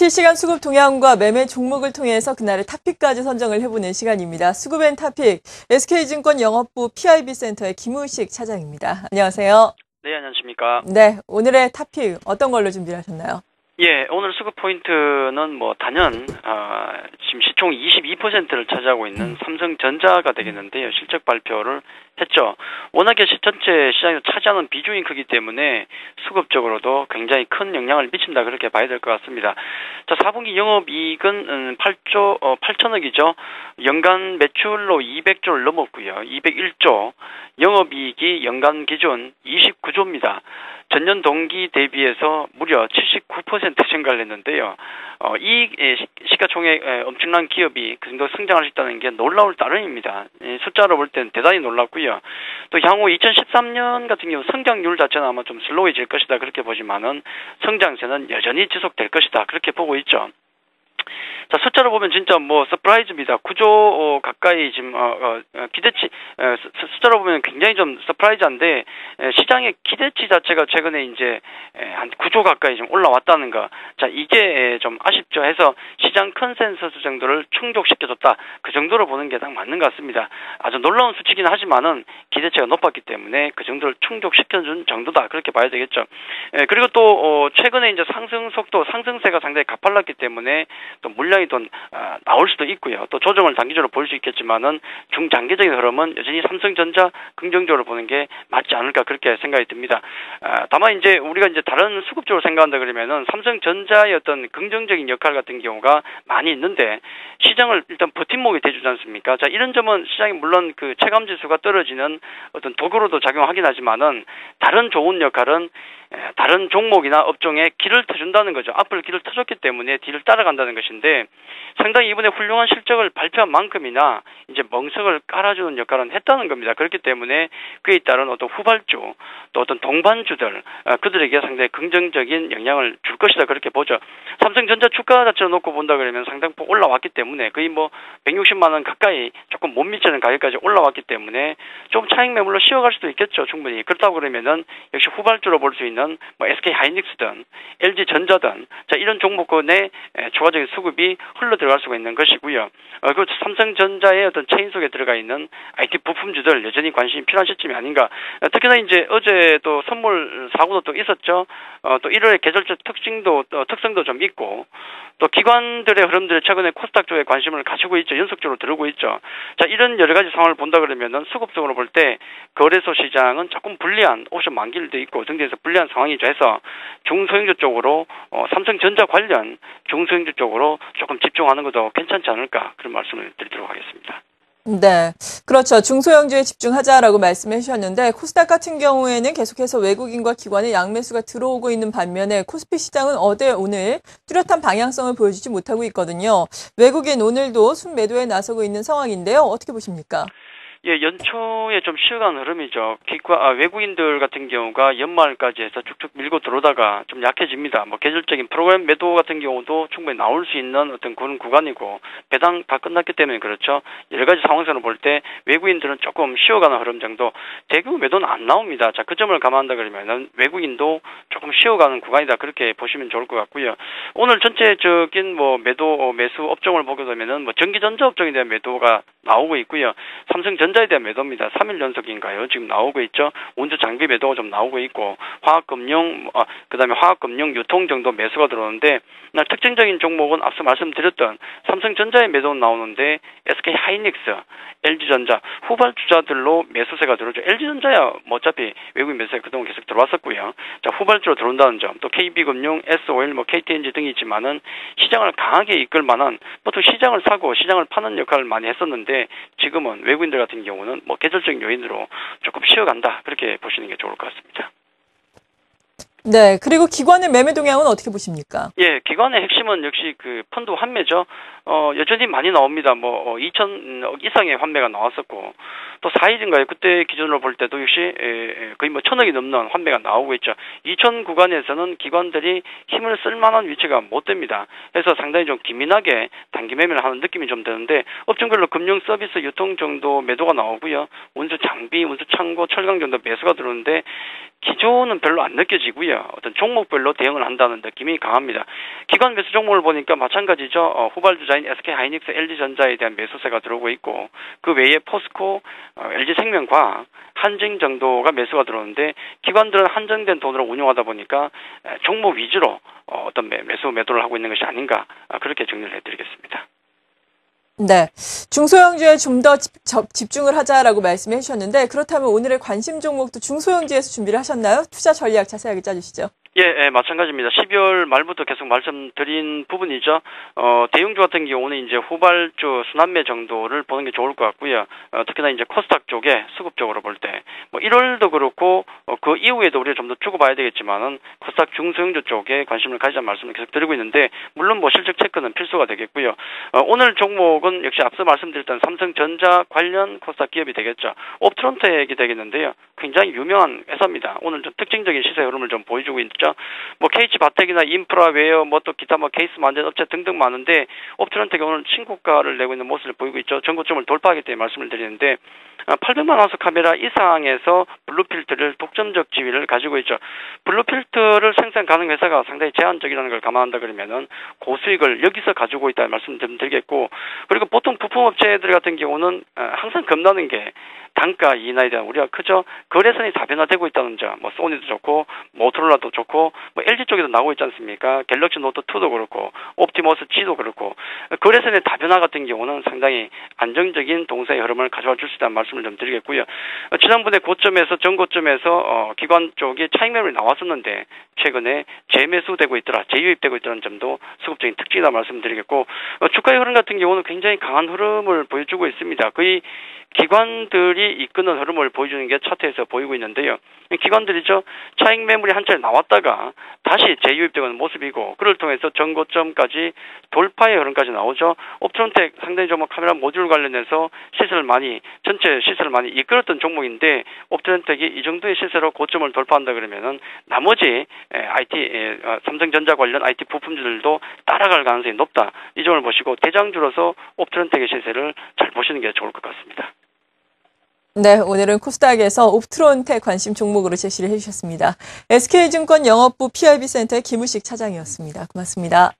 실시간 수급 동향과 매매 종목을 통해서 그날의 탑픽까지 선정을 해보는 시간입니다. 수급엔 탑픽, SK증권 영업부 PIB센터의 김우식 차장입니다. 안녕하세요. 네, 안녕하십니까. 네, 오늘의 탑픽 어떤 걸로 준비하셨나요? 예, 오늘 수급 포인트는 단연 지금 시총 22%를 차지하고 있는 삼성전자가 되겠는데요. 실적 발표를 했죠. 워낙에 전체 시장에서 차지하는 비중이 크기 때문에 수급적으로도 굉장히 큰 영향을 미친다 그렇게 봐야 될 것 같습니다. 자, 4분기 영업이익은 8천억이죠. 연간 매출로 200조를 넘었고요. 201조. 영업이익이 연간 기준 29조입니다. 전년 동기 대비해서 무려 79% 증가를 했는데요. 이 시가총액 엄청난 기업이 그 정도 성장할 수 있다는 게 놀라울 따름입니다. 숫자로 볼 때는 대단히 놀랍고요. 또 향후 2013년 같은 경우 성장률 자체는 아마 좀 슬로우해질 것이다 그렇게 보지만은 성장세는 여전히 지속될 것이다 그렇게 보고 있죠. 자, 숫자로 보면 진짜 서프라이즈입니다. 9조 가까이 지금 기대치 숫자로 보면 굉장히 좀 서프라이즈한데 시장의 기대치 자체가 최근에 이제 한 9조 가까이 좀 올라왔다는 거. 자, 이게 좀 아쉽죠. 해서 시장 컨센서스 정도를 충족시켜줬다. 그 정도로 보는 게 딱 맞는 것 같습니다. 아주 놀라운 수치긴 하지만은 기대치가 높았기 때문에 그 정도를 충족시켜준 정도다. 그렇게 봐야 되겠죠. 그리고 또 최근에 이제 상승 속도, 상승세가 상당히 가팔랐기 때문에 또 물량이 또 나올 수도 있고요. 또 조정을 단기적으로 볼 수 있겠지만은 중장기적인 흐름은 여전히 삼성전자 긍정적으로 보는 게 맞지 않을까 그렇게 생각이 듭니다. 다만 이제 우리가 이제 다른 수급적으로 생각한다 그러면은 삼성전자의 어떤 긍정적인 역할 같은 경우가 많이 있는데 시장을 일단 버팀목이 돼주지 않습니까? 자, 이런 점은 시장이 물론 그 체감 지수가 떨어지는 어떤 도구로도 작용하긴 하지만은 다른 좋은 역할은 다른 종목이나 업종에 길을 터준다는 거죠. 앞을 길을 터줬기 때문에 뒤를 따라간다는 것인데 상당히 이번에 훌륭한 실적을 발표한 만큼이나 이제 멍석을 깔아주는 역할은 했다는 겁니다. 그렇기 때문에 그에 따른 어떤 후발주 또 어떤 동반주들 그들에게 상당히 긍정적인 영향을 줄 것이다 그렇게 보죠. 삼성전자 주가 자체를 놓고 본다 그러면 상당폭 올라왔기 때문에 거의 160만 원 가까이 조금 못 미치는 가격까지 올라왔기 때문에 좀 차익 매물로 쉬어갈 수도 있겠죠. 충분히. 그렇다고 그러면은 역시 후발주로 볼 수 있는 SK 하이닉스든 LG 전자든 자, 이런 종목군의 추가적인 수급이 흘러 들어갈 수가 있는 것이고요. 그 삼성전자의 어떤 체인 속에 들어가 있는 IT 부품주들 여전히 관심이 필요한 시점이 아닌가. 특히나 이제 어제 또 선물 사고도 또 있었죠. 또 1월의 계절적 특성도 좀 있고 또 기관들의 흐름들이 최근에 코스닥 쪽에 관심을 가지고 있죠. 연속적으로 들어오고 있죠. 자, 이런 여러 가지 상황을 본다 그러면은 수급적으로 볼 때 거래소 시장은 조금 불리한 옵션 만기일도 있고 등등해서 불리한 상황이죠. 해서 중소형주 쪽으로 삼성전자 관련 중소형주 쪽으로 조금 집중하는 것도 괜찮지 않을까 그런 말씀을 드리도록 하겠습니다. 네, 그렇죠. 중소형주에 집중하자라고 말씀해 주셨는데 코스닥 같은 경우에는 계속해서 외국인과 기관의 양매수가 들어오고 있는 반면에 코스피 시장은 오늘 뚜렷한 방향성을 보여주지 못하고 있거든요. 외국인 오늘도 순매도에 나서고 있는 상황인데요. 어떻게 보십니까? 예, 연초에 좀 쉬어가는 흐름이죠. 외국인들 같은 경우가 연말까지 해서 쭉쭉 밀고 들어오다가 좀 약해집니다. 계절적인 프로그램 매도 같은 경우도 충분히 나올 수 있는 어떤 그런 구간이고, 배당 다 끝났기 때문에 그렇죠. 여러 가지 상황에서는 볼 때 외국인들은 조금 쉬어가는 흐름 정도, 대규모 매도는 안 나옵니다. 자, 그 점을 감안한다 그러면은 외국인도 조금 쉬어가는 구간이다. 그렇게 보시면 좋을 것 같고요. 오늘 전체적인 매수 업종을 보게 되면은 전기전자 업종에 대한 매도가 나오고 있고요. 삼성전자에 대한 매도입니다. 3일 연속인가요? 지금 나오고 있죠. 원주 장비 매도가 좀 나오고 있고, 그다음에 화학금융 유통 정도 매수가 들어오는데, 특징적인 종목은 앞서 말씀드렸던 삼성전자의 매도는 나오는데 SK 하이닉스, LG전자 후발주자들로 매수세가 들어오죠. LG전자야 어차피 외국인 매수세 그동안 계속 들어왔었고요. 자, 후발주로 들어온다는 점, 또 KB금융, SOL, KTNG 등이 있지만은 시장을 강하게 이끌 만한 보통 시장을 사고 시장을 파는 역할을 많이 했었는데 지금은 외국인들 같은 경우는 계절적인 요인으로 조금 쉬어간다 그렇게 보시는 게 좋을 것 같습니다. 네, 그리고 기관의 매매 동향은 어떻게 보십니까? 예, 기관의 핵심은 역시 그 펀드 환매죠. 여전히 많이 나옵니다. 2,000억 이상의 환매가 나왔었고, 또 4일인가요? 그때 기준으로 볼 때도 역시 거의 1,000억이 넘는 환매가 나오고 있죠. 2,000 구간에서는 기관들이 힘을 쓸 만한 위치가 못 됩니다. 그래서 상당히 좀 기민하게 단기 매매를 하는 느낌이 좀 드는데, 업종별로 금융 서비스 유통 정도 매도가 나오고요. 운수 장비, 운수 창고, 철강 정도 매수가 들어오는데, 기조는 별로 안 느껴지고요. 어떤 종목별로 대응을 한다는 느낌이 강합니다. 기관 매수 종목을 보니까 마찬가지죠. 후발주자인 SK하이닉스, LG전자에 대한 매수세가 들어오고 있고 그 외에 포스코, LG생명과학, 한증 정도가 매수가 들어오는데 기관들은 한정된 돈으로 운용하다 보니까 종목 위주로 어떤 매수 매도를 하고 있는 것이 아닌가 그렇게 정리를 해드리겠습니다. 네, 중소형주에 좀 더 집중을 하자라고 말씀해 주셨는데 그렇다면 오늘의 관심 종목도 중소형주에서 준비를 하셨나요? 투자 전략 자세하게 짜주시죠. 예, 마찬가지입니다. 12월 말부터 계속 말씀드린 부분이죠. 대형주 같은 경우는 이제 후발주 순환매 정도를 보는 게 좋을 것 같고요. 특히나 이제 코스닥 쪽에 수급적으로 볼 때, 1월도 그렇고, 그 이후에도 우리가 좀 더 두고 봐야 되겠지만은, 코스닥 중소형주 쪽에 관심을 가지자는 말씀을 계속 드리고 있는데, 물론 실적 체크는 필수가 되겠고요. 오늘 종목은 역시 앞서 말씀드렸던 삼성전자 관련 코스닥 기업이 되겠죠. 옵트론텍이 되겠는데요. 굉장히 유명한 회사입니다. 오늘 좀 특징적인 시세 흐름을 좀 보여주고 있죠. KH바텍이나 인프라웨어, 또 기타 케이스 만든 업체 등등 많은데 옵트론텍이 오늘 신고가를 내고 있는 모습을 보이고 있죠. 전고점을 돌파하기 때문에 말씀을 드리는데 800만 화소 카메라 이상에서 블루필터를 독점적 지위를 가지고 있죠. 블루필터를 생산 가능 회사가 상당히 제한적이라는 걸 감안한다 그러면은 고수익을 여기서 가지고 있다는 말씀 좀 드리겠고, 그리고 보통 부품업체들 같은 경우는 항상 겁나는 게 단가 인하에 대한 우려가 크죠. 거래선이 다변화되고 있다는 점, 소니도 좋고, 모토로라도 좋고, LG 쪽에도 나오고 있지 않습니까? 갤럭시 노트 2도 그렇고, 옵티머스 G도 그렇고, 거래선의 다변화 같은 경우는 상당히 안정적인 동세의 흐름을 가져와 줄 수 있다는 말씀을 좀 드리겠고요. 지난번에 고점에서, 전고점에서, 기관 쪽에 차익 매물이 나왔었는데, 최근에 재매수되고 있더라, 재유입되고 있다는 점도 수급적인 특징이다 말씀드리겠고, 주가의 흐름 같은 경우는 굉장히 강한 흐름을 보여주고 있습니다. 거의 기관들이 이끄는 흐름을 보여주는 게 차트에서 보이고 있는데요. 기관들이죠. 차익 매물이 한 차례 나왔다가 다시 재유입되는 모습이고, 그를 통해서 전고점까지 돌파의 흐름까지 나오죠. 옵트론텍 상당히 좀 카메라 모듈 관련해서 전체 시세를 많이 이끌었던 종목인데, 옵트론텍이 이 정도의 시세로 고점을 돌파한다 그러면은 나머지 삼성전자 관련 IT 부품주들도 따라갈 가능성이 높다. 이 점을 보시고 대장주로서 옵트론텍의 시세를 잘 보시는 게 좋을 것 같습니다. 네, 오늘은 코스닥에서 옵트론텍 관심 종목으로 제시를 해주셨습니다. SK증권 영업부 PIB센터의 김우식 차장이었습니다. 고맙습니다.